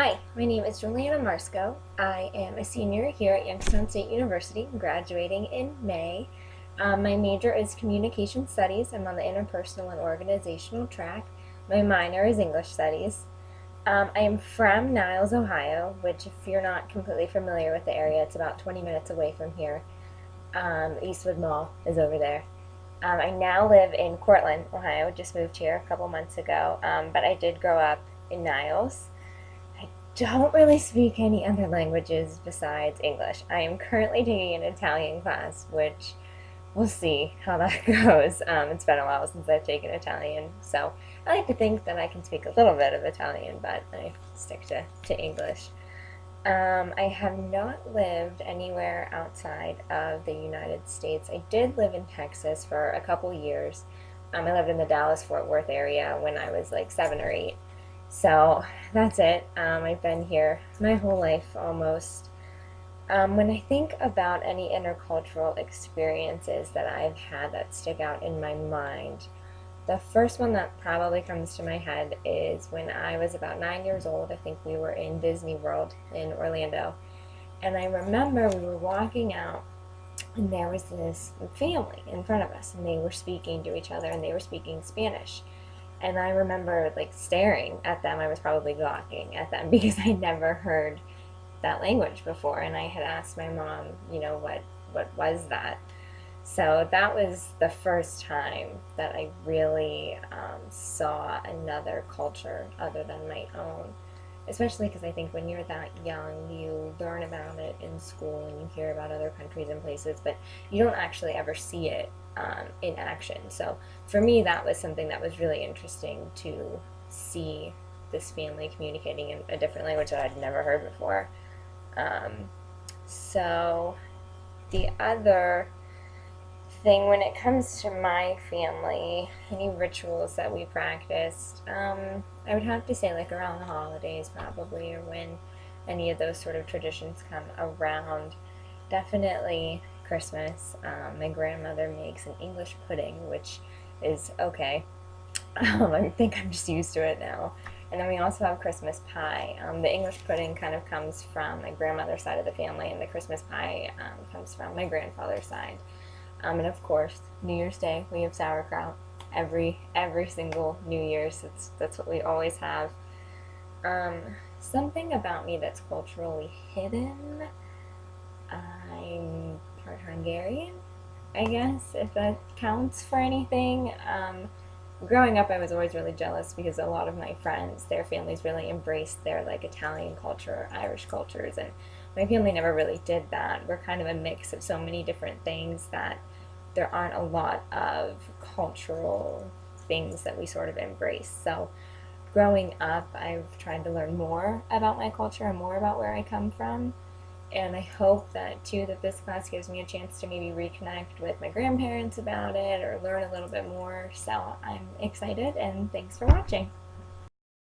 Hi, my name is Julianna. I am a senior here at Youngstown State University, graduating in May. My major is Communication Studies. I'm on the interpersonal and organizational track. My minor is English Studies. I am from Niles, Ohio, which, if you're not completely familiar with the area, it's about 20 minutes away from here. Eastwood Mall is over there. I now live in Cortland, Ohio. Just moved here a couple months ago, but I did grow up in Niles. I don't really speak any other languages besides English. I am currently taking an Italian class, which we'll see how that goes. It's been a while since I've taken Italian, so I like to think that I can speak a little bit of Italian, but I stick to English. I have not lived anywhere outside of the United States. I did live in Texas for a couple years. I lived in the Dallas-Fort Worth area when I was like 7 or 8. So that's it. I've been here my whole life almost. When I think about any intercultural experiences that I've had that stick out in my mind, the first one that probably comes to my head is when I was about 9 years old. I think we were in Disney World in Orlando. And I remember we were walking out, and there was this family in front of us, and they were speaking to each other, and they were speaking Spanish. And I remember like staring at them. I was probably gawking at them because I never heard that language before, and I had asked my mom, what was that? So that was the first time that I really saw another culture other than my own. Especially because I think when you're that young, you learn about it in school and you hear about other countries and places, but you don't actually ever see it in action. So for me, that was something that was really interesting to see this family communicating in a different language that I'd never heard before. So the other thing when it comes to my family, any rituals that we practiced, I would have to say like around the holidays probably, or when any of those sort of traditions come around. Definitely Christmas. My grandmother makes an English pudding, which is okay. I think I'm just used to it now. And then we also have Christmas pie. The English pudding kind of comes from my grandmother's side of the family, and the Christmas pie comes from my grandfather's side. And of course, New Year's Day we have sauerkraut. Every single New Year's, that's what we always have. Something about me that's culturally hidden. I'm part Hungarian, I guess, if that counts for anything. Growing up, I was always really jealous because a lot of my friends, their families really embraced their like Italian culture, Irish cultures, and my family never really did that. We're kind of a mix of so many different things that there aren't a lot of cultural things that we sort of embrace. So growing up, I've tried to learn more about my culture and more about where I come from. And I hope that too, that this class gives me a chance to maybe reconnect with my grandparents about it or learn a little bit more. So I'm excited, and thanks for watching.